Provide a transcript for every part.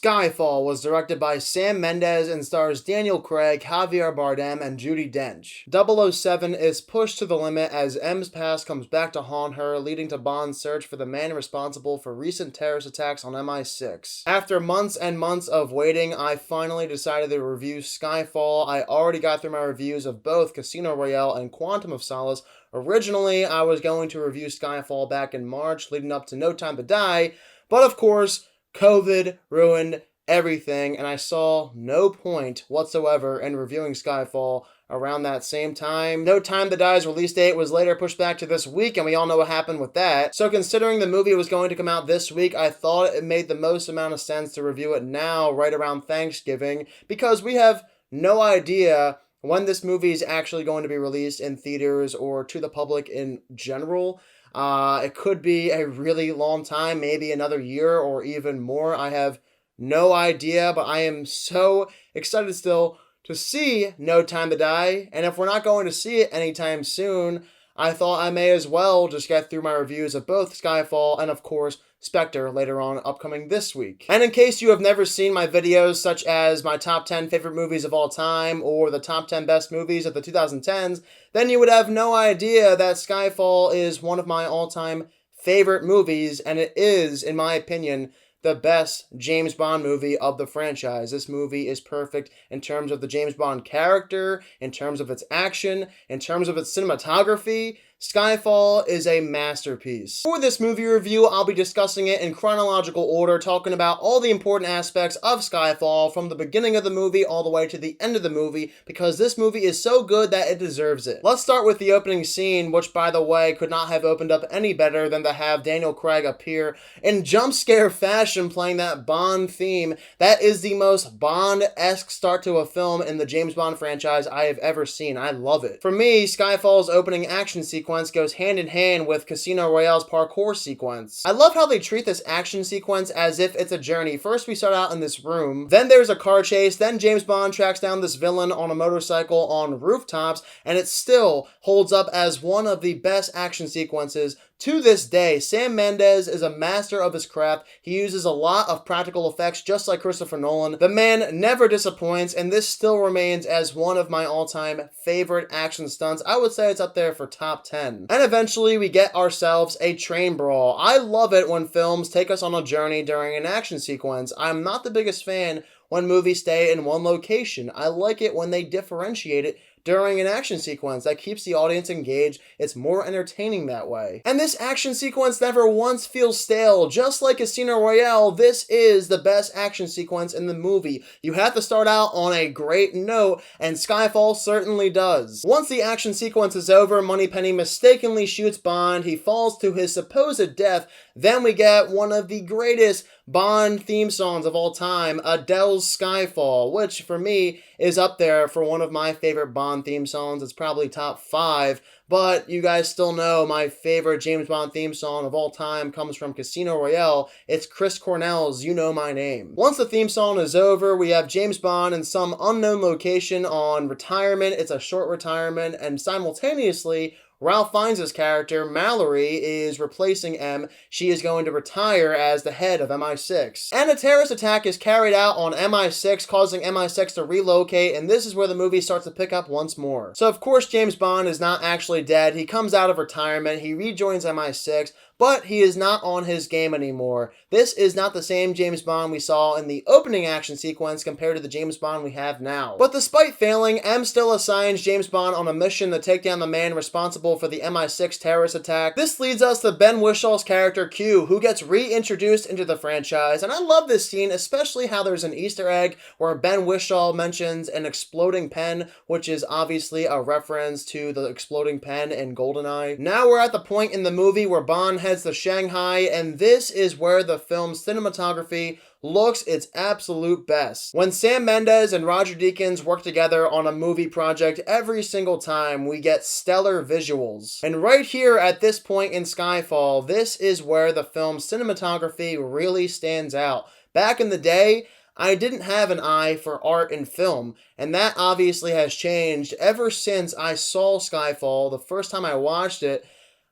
Skyfall was directed by Sam Mendes and stars Daniel Craig, Javier Bardem, and Judi Dench. 007 is pushed to the limit as M's past comes back to haunt her, leading to Bond's search for the man responsible for recent terrorist attacks on MI6. After months and months of waiting, I finally decided to review Skyfall. I already got through my reviews of both Casino Royale and Quantum of Solace. Originally, I was going to review Skyfall back in March, leading up to No Time to Die, but of course, COVID ruined everything, and I saw no point whatsoever in reviewing Skyfall around that same time. No Time to Die's release date was later pushed back to this week, and we all know what happened with that. So considering the movie was going to come out this week, I thought it made the most amount of sense to review it now, right around Thanksgiving, because we have no idea when this movie is actually going to be released in theaters or to the public in general. It could be a really long time, maybe another year or even more. I have no idea, but I am so excited still to see No Time to Die. And if we're not going to see it anytime soon, I thought I may as well just get through my reviews of both Skyfall and, of course, Spectre later on upcoming this week. And in case you have never seen my videos such as my top 10 favorite movies of all time or the top 10 best movies of the 2010s, then you would have no idea that Skyfall is one of my all-time favorite movies, and it is, in my opinion, the best James Bond movie of the franchise. This movie is perfect in terms of the James Bond character, in terms of its action, in terms of its cinematography. Skyfall is a masterpiece. For this movie review, I'll be discussing it in chronological order, talking about all the important aspects of Skyfall from the beginning of the movie all the way to the end of the movie, because this movie is so good that it deserves it. Let's start with the opening scene, which, by the way, could not have opened up any better than to have Daniel Craig appear in jump scare fashion playing that Bond theme. That is the most Bond-esque start to a film in the James Bond franchise I have ever seen. I love it. For me, Skyfall's opening action sequence goes hand in hand with Casino Royale's parkour sequence. I love how they treat this action sequence as if it's a journey. First, we start out in this room, then there's a car chase, then James Bond tracks down this villain on a motorcycle on rooftops, and it still holds up as one of the best action sequences to this day. Sam Mendes is a master of his craft. He uses a lot of practical effects just like Christopher Nolan. The man never disappoints, and this still remains as one of my all-time favorite action stunts. I would say it's up there for top 10. And eventually we get ourselves a train brawl. I love it when films take us on a journey during an action sequence. I'm not the biggest fan when movies stay in one location. I like it when they differentiate it during an action sequence. That keeps the audience engaged. It's more entertaining that way. And this action sequence never once feels stale. Just like Casino Royale, this is the best action sequence in the movie. You have to start out on a great note, and Skyfall certainly does. Once the action sequence is over, Moneypenny mistakenly shoots Bond. He falls to his supposed death. Then we get one of the greatest Bond theme songs of all time, Adele's Skyfall, which for me is up there for one of my favorite Bond theme songs. It's probably top 5, but you guys still know my favorite James Bond theme song of all time comes from Casino Royale. It's Chris Cornell's You Know My Name. Once the theme song is over, we have James Bond in some unknown location on retirement. It's a short retirement, and simultaneously, Ralph Fiennes' character, Mallory, is replacing M. She is going to retire as the head of MI6. And a terrorist attack is carried out on MI6, causing MI6 to relocate, and this is where the movie starts to pick up once more. So of course James Bond is not actually dead. He comes out of retirement, he rejoins MI6, but he is not on his game anymore. This is not the same James Bond we saw in the opening action sequence compared to the James Bond we have now. But despite failing, M still assigns James Bond on a mission to take down the man responsible for the MI6 terrorist attack. This leads us to Ben Whishaw's character Q, who gets reintroduced into the franchise, and I love this scene, especially how there's an Easter egg where Ben Whishaw mentions an exploding pen, which is obviously a reference to the exploding pen in GoldenEye. Now we're at the point in the movie where Bond heads to Shanghai, and this is where the film's cinematography looks its absolute best. When Sam Mendes and Roger Deakins work together on a movie project, every single time we get stellar visuals. And right here at this point in Skyfall, this is where the film's cinematography really stands out. Back in the day, I didn't have an eye for art in film, and that obviously has changed ever since I saw Skyfall. The first time I watched it,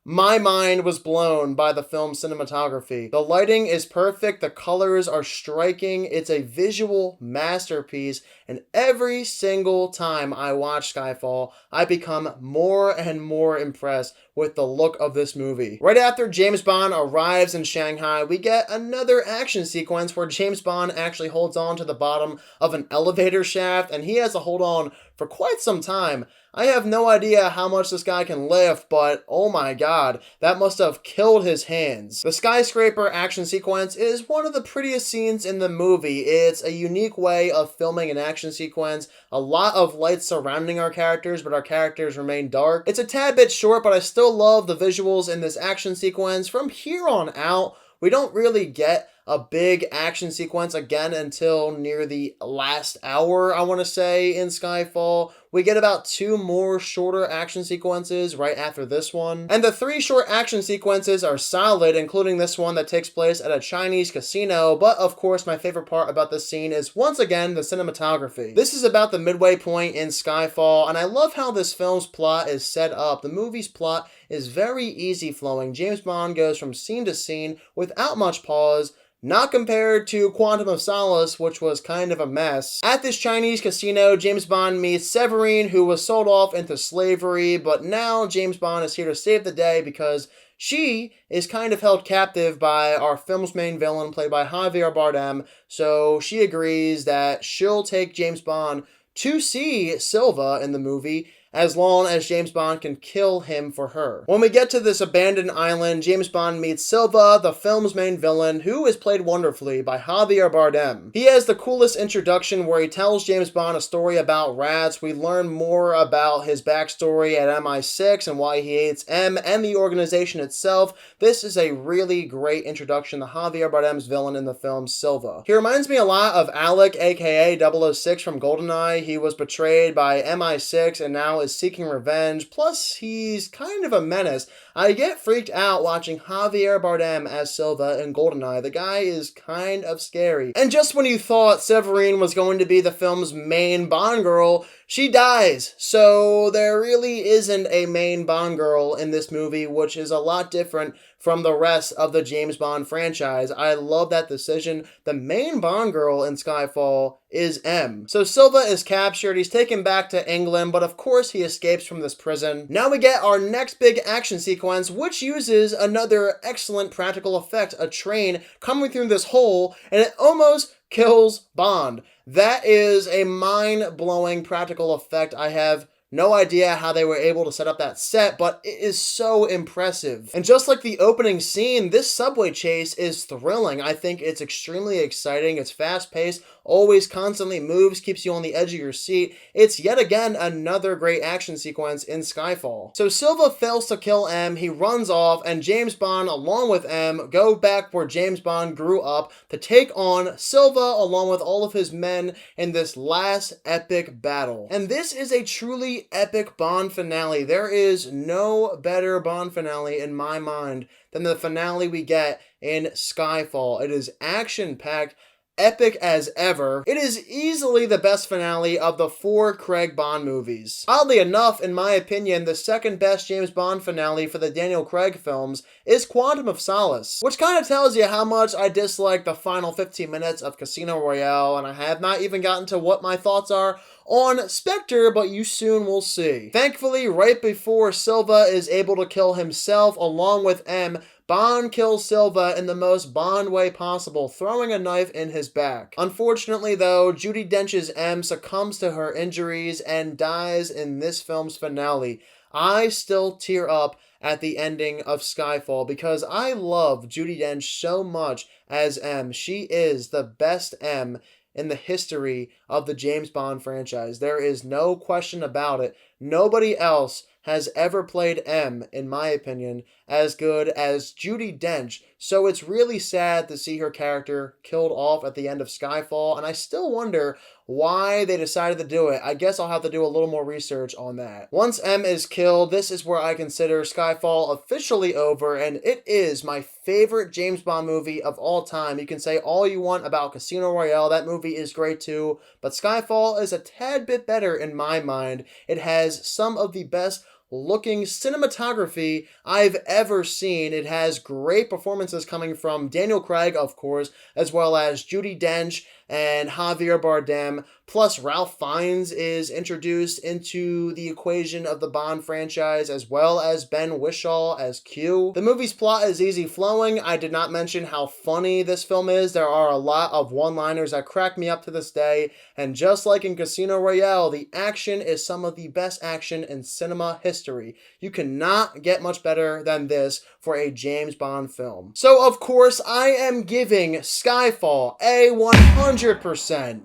My mind was blown by the film's cinematography. The lighting is perfect, the colors are striking, it's a visual masterpiece, and every single time I watch Skyfall, I become more and more impressed with the look of this movie. Right after James Bond arrives in Shanghai, we get another action sequence where James Bond actually holds on to the bottom of an elevator shaft, and he has to hold on for quite some time. I have no idea how much this guy can lift, but oh my god, that must have killed his hands. The skyscraper action sequence is one of the prettiest scenes in the movie. It's a unique way of filming an action sequence. A lot of lights surrounding our characters, but our characters remain dark. It's a tad bit short, but I still love the visuals in this action sequence. From here on out, we don't really get a big action sequence again until near the last hour, I want to say, in Skyfall. We get about 2 more shorter action sequences right after this one. And the 3 short action sequences are solid, including this one that takes place at a Chinese casino. But of course, my favorite part about this scene is once again the cinematography. This is about the midway point in Skyfall, and I love how this film's plot is set up. The movie's plot is very easy flowing. James Bond goes from scene to scene without much pause, not compared to Quantum of Solace, which was kind of a mess. At this Chinese casino, James Bond meets Severine, who was sold off into slavery, but now James Bond is here to save the day because she is kind of held captive by our film's main villain, played by Javier Bardem, so she agrees that she'll take James Bond to see Silva in the movie, as long as James Bond can kill him for her. When we get to this abandoned island, James Bond meets Silva, the film's main villain, who is played wonderfully by Javier Bardem. He has the coolest introduction where he tells James Bond a story about rats. We learn more about his backstory at MI6 and why he hates M and the organization itself. This is a really great introduction to Javier Bardem's villain in the film, Silva. He reminds me a lot of Alec, aka 006 from GoldenEye. He was betrayed by MI6 and now is seeking revenge, plus he's kind of a menace. I get freaked out watching Javier Bardem as Silva in GoldenEye. The guy is kind of scary. And just when you thought Severine was going to be the film's main Bond girl, she dies. So there really isn't a main Bond girl in this movie, which is a lot different from the rest of the James Bond franchise. I love that decision. The main Bond girl in Skyfall is M. So Silva is captured, he's taken back to England, but of course he escapes from this prison. Now we get our next big action sequence, which uses another excellent practical effect, a train coming through this hole, and it almost kills Bond. That is a mind-blowing practical effect. I have no idea how they were able to set up that set, but it is so impressive. And just like the opening scene, this subway chase is thrilling. I think it's extremely exciting. It's fast-paced, always constantly moves, keeps you on the edge of your seat. It's yet again another great action sequence in Skyfall. So Silva fails to kill M, he runs off, and James Bond, along with M, go back where James Bond grew up to take on Silva along with all of his men in this last epic battle. And this is a truly epic Bond finale. There is no better Bond finale in my mind than the finale we get in Skyfall. It is action-packed, epic as ever. It is easily the best finale of the 4 Craig Bond movies. Oddly enough, in my opinion, the second best James Bond finale for the Daniel Craig films is Quantum of Solace, which kind of tells you how much I dislike the final 15 minutes of Casino Royale, and I have not even gotten to what my thoughts are on Spectre, but you soon will see. Thankfully, right before Silva is able to kill himself along with M, Bond kills Silva in the most Bond way possible, throwing a knife in his back. Unfortunately though, Judi Dench's M succumbs to her injuries and dies in this film's finale. I still tear up at the ending of Skyfall because I love Judi Dench so much as M. She is the best M in the history of the James Bond franchise. There is no question about it. Nobody else has ever played M, in my opinion, as good as Judi Dench. So it's really sad to see her character killed off at the end of Skyfall, and I still wonder why they decided to do it. I guess I'll have to do a little more research on that. Once M is killed, this is where I consider Skyfall officially over, and it is my favorite James Bond movie of all time. You can say all you want about Casino Royale, that movie is great too, but Skyfall is a tad bit better in my mind. It has some of the best looking cinematography I've ever seen. It has great performances coming from Daniel Craig, of course, as well as Judi Dench and Javier Bardem. Plus, Ralph Fiennes is introduced into the equation of the Bond franchise, as well as Ben Whishaw as Q. The movie's plot is easy flowing. I did not mention how funny this film is. There are a lot of one-liners that crack me up to this day, and just like in Casino Royale, the action is some of the best action in cinema history. You cannot get much better than this for a James Bond film. So, of course, I am giving Skyfall a 100%.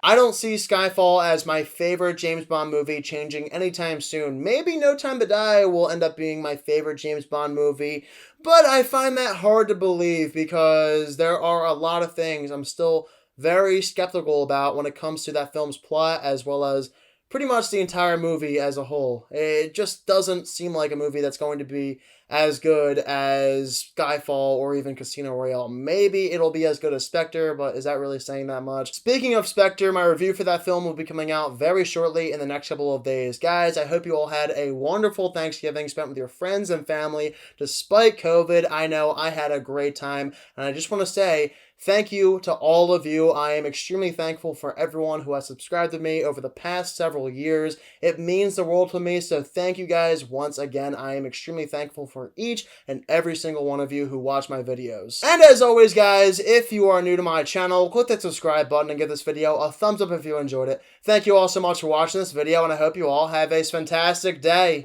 I don't see Skyfall as my favorite James Bond movie changing anytime soon. Maybe No Time to Die will end up being my favorite James Bond movie, but I find that hard to believe because there are a lot of things I'm still very skeptical about when it comes to that film's plot, as well as pretty much the entire movie as a whole. It just doesn't seem like a movie that's going to be as good as Skyfall or even Casino Royale. Maybe it'll be as good as Spectre, but is that really saying that much? Speaking of Spectre, my review for that film will be coming out very shortly in the next couple of days. Guys, I hope you all had a wonderful Thanksgiving spent with your friends and family. Despite COVID, I know I had a great time, and I just want to say thank you to all of you. I am extremely thankful for everyone who has subscribed to me over the past several years. It means the world to me, so thank you guys once again. I am extremely thankful for each and every single one of you who watch my videos. And as always, guys, if you are new to my channel, click that subscribe button and give this video a thumbs up if you enjoyed it. Thank you all so much for watching this video, and I hope you all have a fantastic day.